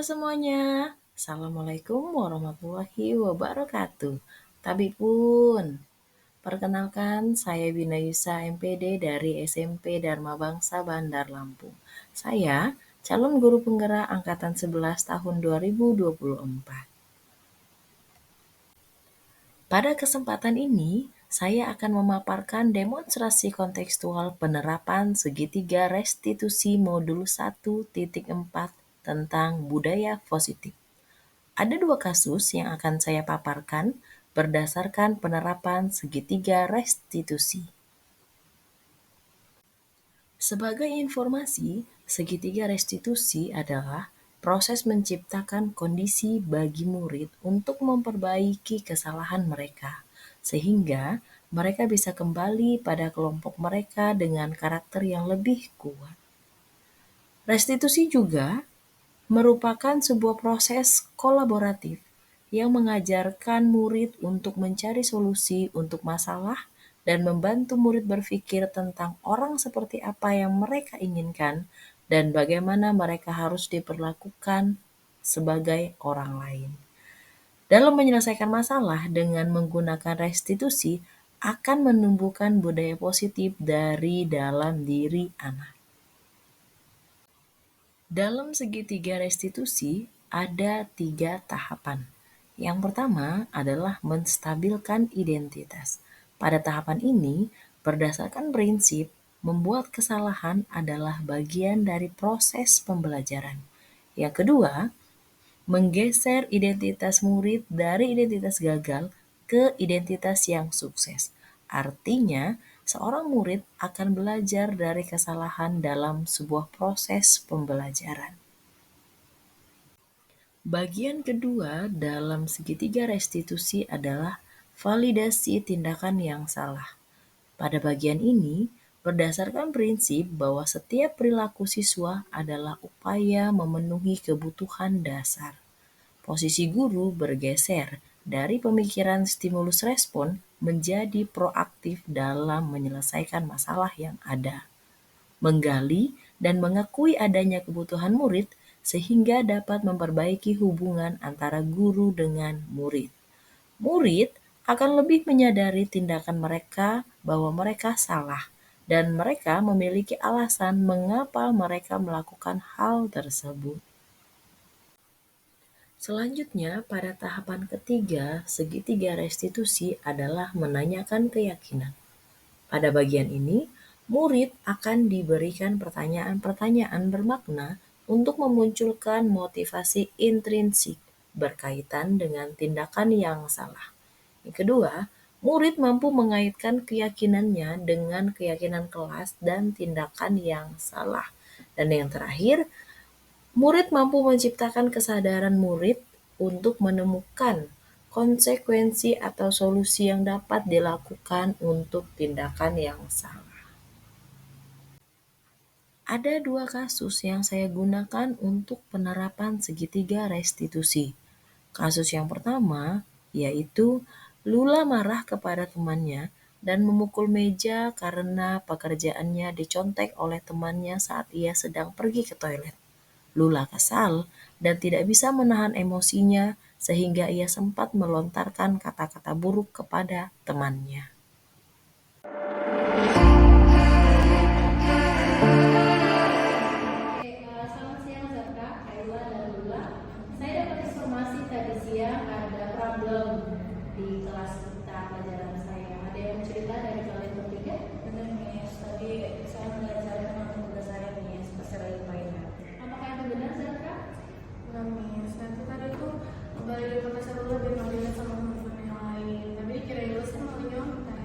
Halo semuanya, Assalamualaikum warahmatullahi wabarakatuh. Tabi pun, perkenalkan saya Bina Yusa MPD dari SMP Dharma Bangsa Bandar Lampung. Saya calon guru penggerak angkatan 11 tahun 2024. Pada kesempatan ini, saya akan memaparkan demonstrasi kontekstual penerapan segitiga restitusi modul 1.4 tentang budaya positif. Ada dua kasus yang akan saya paparkan berdasarkan penerapan segitiga restitusi. Sebagai informasi, segitiga restitusi adalah proses menciptakan kondisi bagi murid untuk memperbaiki kesalahan mereka, sehingga mereka bisa kembali pada kelompok mereka dengan karakter yang lebih kuat. Restitusi juga merupakan sebuah proses kolaboratif yang mengajarkan murid untuk mencari solusi untuk masalah dan membantu murid berpikir tentang orang seperti apa yang mereka inginkan dan bagaimana mereka harus diperlakukan sebagai orang lain. Dalam menyelesaikan masalah dengan menggunakan restitusi akan menumbuhkan budaya positif dari dalam diri anak. Dalam segitiga restitusi ada 3 tahapan. Yang pertama adalah menstabilkan identitas. Pada tahapan ini, berdasarkan prinsip, membuat kesalahan adalah bagian dari proses pembelajaran. Yang kedua, menggeser identitas murid dari identitas gagal ke identitas yang sukses. Artinya, seorang murid akan belajar dari kesalahan dalam sebuah proses pembelajaran. Bagian kedua dalam segitiga restitusi adalah validasi tindakan yang salah. Pada bagian ini, berdasarkan prinsip bahwa setiap perilaku siswa adalah upaya memenuhi kebutuhan dasar. Posisi guru bergeser dari pemikiran stimulus respon menjadi proaktif dalam menyelesaikan masalah yang ada, menggali dan mengakui adanya kebutuhan murid sehingga dapat memperbaiki hubungan antara guru dengan murid. Murid akan lebih menyadari tindakan mereka bahwa mereka salah dan mereka memiliki alasan mengapa mereka melakukan hal tersebut. Selanjutnya, pada tahapan ketiga, segitiga restitusi adalah menanyakan keyakinan. Pada bagian ini, murid akan diberikan pertanyaan-pertanyaan bermakna untuk memunculkan motivasi intrinsik berkaitan dengan tindakan yang salah. Yang kedua, murid mampu mengaitkan keyakinannya dengan keyakinan kelas dan tindakan yang salah. Dan yang terakhir, murid mampu menciptakan kesadaran murid untuk menemukan konsekuensi atau solusi yang dapat dilakukan untuk tindakan yang salah. Ada dua kasus yang saya gunakan untuk penerapan segitiga restitusi. Kasus yang pertama yaitu Lula marah kepada temannya dan memukul meja karena pekerjaannya dicontek oleh temannya saat ia sedang pergi ke toilet. Lula kesal dan tidak bisa menahan emosinya sehingga ia sempat melontarkan kata-kata buruk kepada temannya. Selamat siang Zaka, Kaila dan Lula. Saya dapat informasi tadi siang ada problem di kelas kita pelajaran saya. Ada yang cerita dari kalian bertiga? Benar Miss, tadi saya mengajarkan tugas saya Miss pas saya lagi mainan. Apakah itu benar Zaka? Benar Miss, nanti tadi tuh balik dari profesor dulu dia manggilnya sama teman yang lain. Tapi dikira Lulus kan mau nyontek.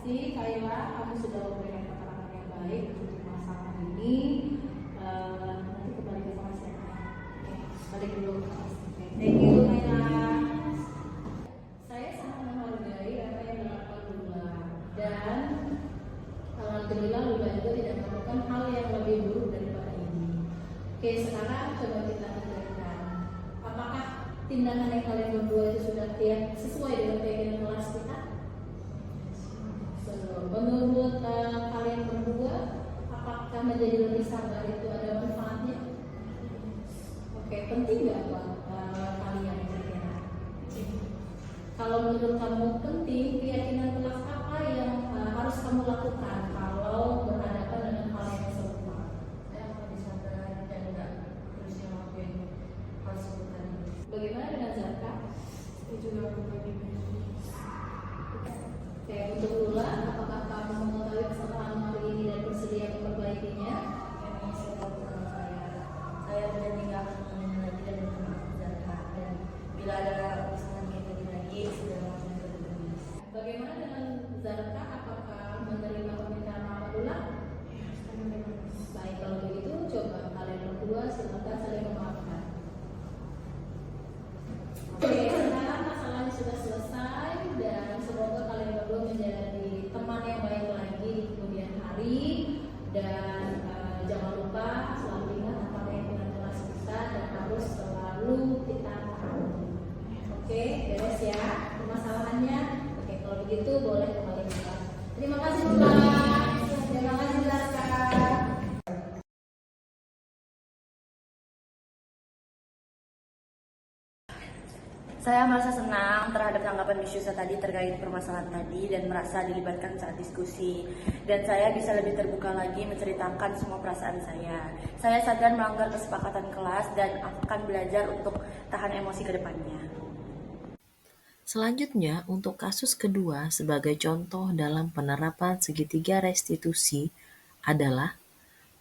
kasih Kayla, kamu sudah memberikan keterangan yang baik untuk masalah ini. Nanti kembali ke kelas ya. Oke, balik dulu ke kelas. Oke, thank you Kayla. Saya sangat menghargai apa yang dilakukan Lula, dan alhamdulillah Lula juga tidak melakukan hal yang lebih buruk daripada ini. Oke, sekarang coba kita pikirkan, apakah tindakan yang kalian berdua itu sudah sesuai dengan keyakinan kelas kita? Menurut kalian berdua, apakah menjadi lebih sabar itu ada manfaatnya? Oke, penting nggak buat kalian kira-kira? Kalau menurut kamu penting, keyakinan kelas apa yang harus kamu lakukan kalau berhadapan dengan hal yang serupa? Saya akan disadar dan tidak terus ngelakuin hal serupa. Bagaimana dengan Zarka? Saya juga melakukan ini. Oke, untuk Lula, apakah kamu mengetahui kesalahan hari ini dan bersedia memperbaikinya? Yang saya tahu tentang saya berjanji nggak akan mengulangi lagi dan bermaaf dan bila ada kesalahan kayak tadi lagi sudah langsung terhubung. Bagaimana dengan Zarka? Apakah menerima permintaan maaf Lula? Baik, kalau begitu coba kalian berdua silakan saling memaafkan. Oke, sekarang masalahnya sudah selesai dan semoga kalian berdua menjadi teman yang baik lagi di kemudian hari, dan jangan lupa selalu ingat apa keyakinan kelas kita dan harus selalu kita taati. Oke, beres ya permasalahannya. Oke, kalau begitu boleh kembali ke kelas. Terima kasih Lula. Terima kasih Zarka. Saya merasa senang terhadap tanggapan Miss Yusa tadi terkait permasalahan tadi dan merasa dilibatkan saat diskusi. Dan saya bisa lebih terbuka lagi menceritakan semua perasaan saya. Saya sadar melanggar kesepakatan kelas dan akan belajar untuk tahan emosi ke depannya. Selanjutnya, untuk kasus kedua sebagai contoh dalam penerapan segitiga restitusi adalah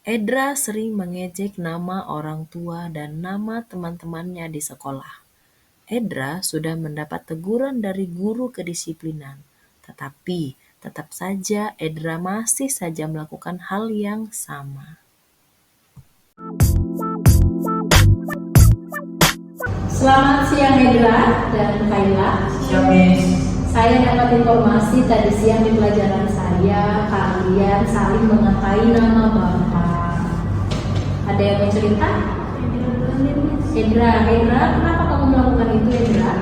Edra sering mengejek nama orang tua dan nama teman-temannya di sekolah. Edra sudah mendapat teguran dari guru kedisiplinan, tetapi tetap saja Edra masih saja melakukan hal yang sama. Selamat siang Edra dan Kayla. Siang, Miss. Saya dapat informasi tadi siang di pelajaran saya kalian saling mengatai nama Bapak. Ada yang mau cerita? Edra, kenapa kamu melakukan itu Edra?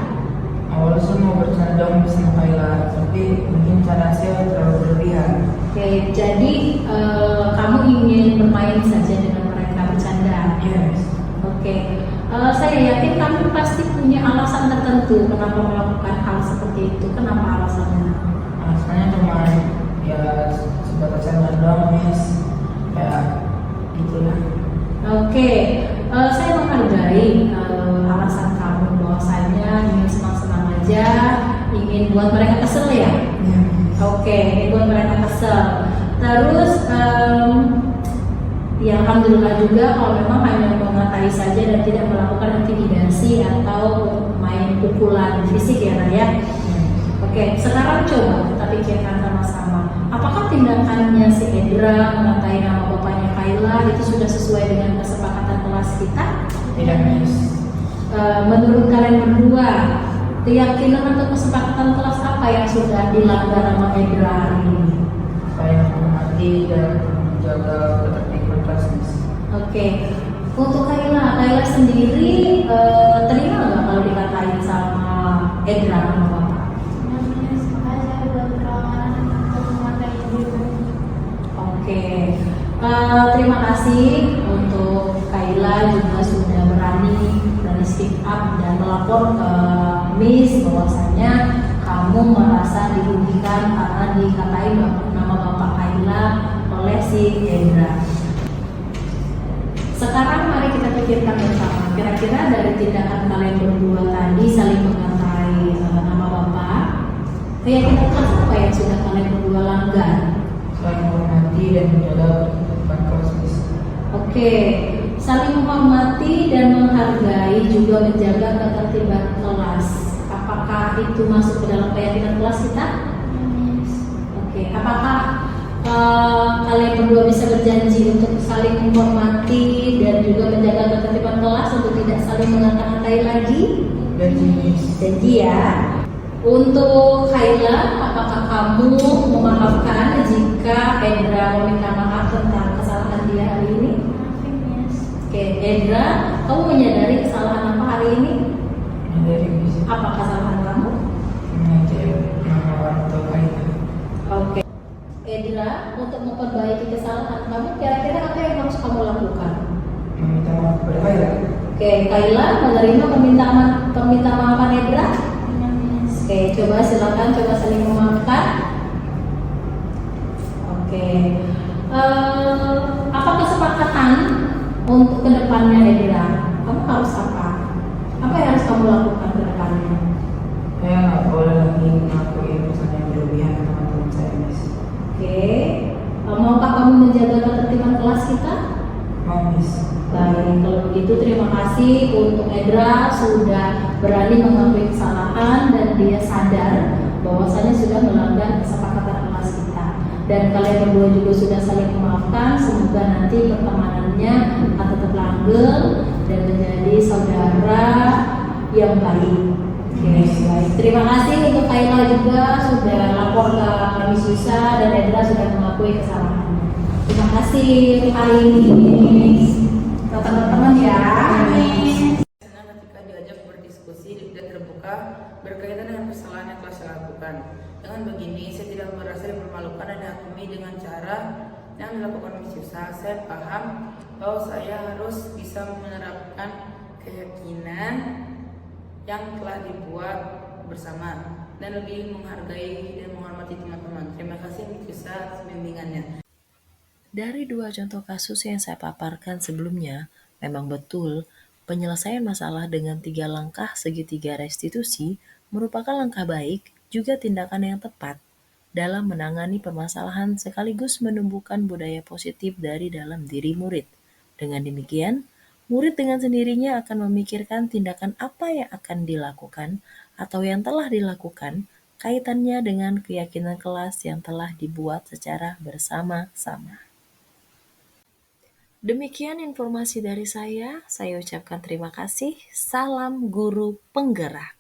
Awalnya saya mau bercanda sama Kayla, tapi mungkin cara saya terlalu berlebihan. Oke, jadi kamu ingin bermain saja dengan mereka, bercanda. Iya, Miss. Oke, saya yakin kamu pasti punya alasan tertentu kenapa melakukan hal seperti itu. Kenapa alasannya? Alasannya cuma ya sebatas canda doang, Miss. Ya gitulah. Oke, saya menghargai alasan kamu bahwasanya ingin senang-senang aja, ingin buat mereka kesel ya. Iya, Miss. Oke, ingin buat mereka kesel. Terus, ya alhamdulillah juga kalau memang hanya mengatai saja dan tidak melakukan intimidasi atau main pukulan fisik ya Naya. Oke, sekarang coba kita pikirkan sama-sama. Apakah tindakannya si Edra mengatai nama bapaknya Kayla itu sudah sesuai dengan kesepakatan kelas kita? Tidak, Miss. Menurut kalian berdua, keyakinan atau kesepakatan kelas apa yang sudah dilanggar sama Edra hari ini? Saya menghormati dan menjaga ketertiban kelas, Miss. Oke, untuk Kayla sendiri terima nggak kalau dikatain sama Edra sama bapak? Oke, terima kasih untuk Kayla juga sudah berani speak up dan melapor ke Miss bahwasanya kamu merasa dirugikan karena dikatain nama bapak Kayla oleh si Edra. Sekarang mari kita pikirkan bersama, kira-kira dari tindakan kalian berdua tadi saling mengatai nama bapak, keyakinan kelas apa yang sudah kalian berdua langgar? Saya menghormati dan menjaga ketertiban kelas, Miss. Oke, saling menghormati dan menghargai juga menjaga ketertiban kelas. Apakah itu masuk ke dalam keyakinan kelas kita? Oke, apakah kalian berdua bisa berjanji untuk saling menghormati dan juga menjaga ketertiban kelas untuk tidak saling mengata-ngatai lagi? Janji ya. Untuk Kayla, apakah kamu memaafkan jika Edra meminta maaf tentang kesalahan dia hari ini? Oke, Edra, kamu menyadari kesalahan apa hari ini? Dari bisa Apa kesalahan kamu? mengajak nama orang tua Kayla. Oke. Edra, untuk memperbaiki kesalahan kamu, kira-kira apa yang harus kamu lakukan? Meminta maaf kepada Kayla. Oke, Kayla menerima permintaan maafan Edra? Oke, coba silakan coba saling memaafkan. Oke. Apa kesepakatan untuk kedepannya Edra? Kamu harus apa? Apa yang harus kamu lakukan ke depannya? Saya nggak boleh lagi mengakui pesan yang berlebihan ke teman-teman saya, Miss. Oke. Maukah kamu menjaga ketertiban kelas kita? Mau, Miss. Baik, kalau begitu terima kasih untuk Edra sudah berani mengakui kesalahan dan dia sadar bahwasanya sudah melanggar kesepakatan kelas kita. Dan kalian berdua juga sudah saling memaafkan. Semoga nanti pertemanannya akan tetap langgeng dan menjadi saudara yang baik. Oke, baik. Terima kasih untuk Kayla juga sudah lapor ke Miss Yusa dan Edra sudah mengakui kesalahannya. Terima kasih hari ini. Teman-teman ya. Senang ketika diajak berdiskusi dan terbuka berkaitan dengan kesalahan yang telah saya lakukan. Dengan begini, saya tidak merasa dipermalukan dan dihakimi dengan cara yang dilakukan Miss Yusa. Saya paham bahwa saya harus bisa menerapkan keyakinan yang telah dibuat bersama dan lebih menghargai dan menghormati teman-teman. Terima kasih Miss Yusa atas bimbingannya. Dari dua contoh kasus yang saya paparkan sebelumnya, memang betul penyelesaian masalah dengan 3 langkah segitiga restitusi merupakan langkah baik juga tindakan yang tepat dalam menangani permasalahan sekaligus menumbuhkan budaya positif dari dalam diri murid. Dengan demikian, murid dengan sendirinya akan memikirkan tindakan apa yang akan dilakukan atau yang telah dilakukan kaitannya dengan keyakinan kelas yang telah dibuat secara bersama-sama. Demikian informasi dari saya ucapkan terima kasih. Salam guru penggerak.